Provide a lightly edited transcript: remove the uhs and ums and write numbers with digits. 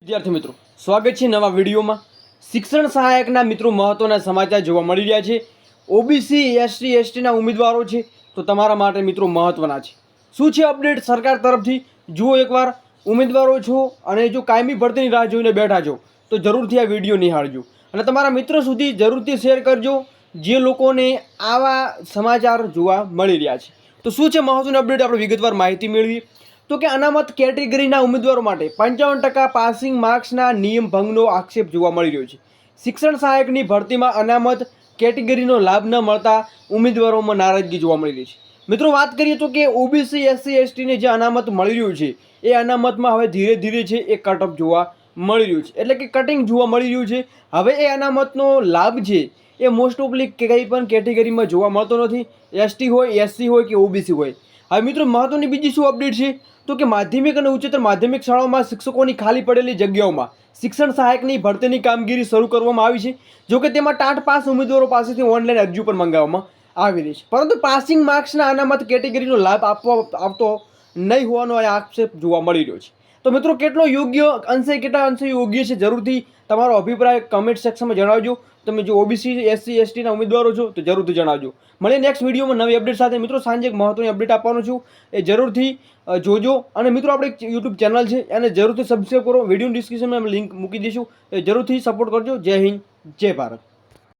વિદ્યાર્થી મિત્રો, સ્વાગત છે નવા વિડીયોમાં। શિક્ષણ સહાયકના મિત્રો મહત્વના સમાચાર જોવા મળી રહ્યા છે। ઓબીસી એસટી એસટીના ઉમેદવારો છે તો તમારા માટે મિત્રો મહત્વના છે। શું છે અપડેટ સરકાર તરફથી જુઓ એકવાર। ઉમેદવારો છો અને જો કાયમી ભરતીની રાહ જોઈને બેઠા છો તો જરૂરથી આ વિડીયો નિહાળજો અને તમારા મિત્રો સુધી જરૂરથી શેર કરજો જે લોકોને આવા સમાચાર જોવા મળી રહ્યા છે। તો શું છે મહત્વની અપડેટ, આપણે વિગતવાર માહિતી મેળવીએ। તો કે અનામત કેટેગરીના ઉમેદવારો માટે 55% પાસિંગ માર્ક્સના નિયમ ભંગનો આક્ષેપ જોવા મળી રહ્યો છે। શિક્ષણ સહાયકની ભરતીમાં અનામત કેટેગરીનો લાભ ન મળતા ઉમેદવારોમાં નારાજગી જોવા મળી રહી છે। મિત્રો વાત કરીએ તો કે ઓબીસી એસસી એસટીને જે અનામત મળી રહ્યું છે એ અનામતમાં હવે ધીરે ધીરે છે એ કટઅપ જોવા મળી રહ્યું છે, એટલે કે કટિંગ જોવા મળી રહ્યું છે। હવે એ અનામતનો લાભ છે એ મોસ્ટ ઓફલી કંઈ પણ કેટેગરીમાં જોવા મળતો નથી, એસટી હોય, એસસી હોય કે ઓબીસી હોય। હવે મિત્રો મહત્વની બીજી શું અપડેટ છે તો કે માધ્યમિક અને ઉચ્ચતર માધ્યમિક શાળાઓમાં શિક્ષકોની ખાલી પડેલી જગ્યાઓમાં શિક્ષણ સહાયકની ભરતીની કામગીરી શરૂ કરવામાં આવી છે। જો કે તેમાં ટાટ પાસ ઉમેદવારો પાસેથી ઓનલાઈન અરજી પણ મંગાવવામાં આવી રહી છે, પરંતુ પાસિંગ માર્ક્સના અનામત કેટેગરીનો લાભ આપતો નહીં હોવાનો આ આક્ષેપ જોવા મળી રહ્યો છે। તો મિત્રો કેટલો યોગ્ય અંશે, કેટલા અંશે યોગ્ય છે, જરૂરથી તમારો અભિપ્રાય કમેન્ટ સેક્શનમાં જણાવજો। તમે જો ઓબીસી એસસી એસટીના ઉમેદવારો છો તો જરૂરથી જણાવજો। મળીએ નેક્સ્ટ વિડીયોમાં નવી અપડેટ સાથે। મિત્રો સાંજે એક મહત્વની અપડેટ આપવાનો છું, એ જરૂરથી જોજો। અને મિત્રો આપણે એક યુટ્યુબ ચેનલ છે એને જરૂરથી સબસ્ક્રાઈબ કરો, વિડીયો ડિસ્ક્રિપ્શનમાં લિંક મૂકી દઈશું, એ જરૂરથી સપોર્ટ કરજો। જય હિન્દ, જય ભારત।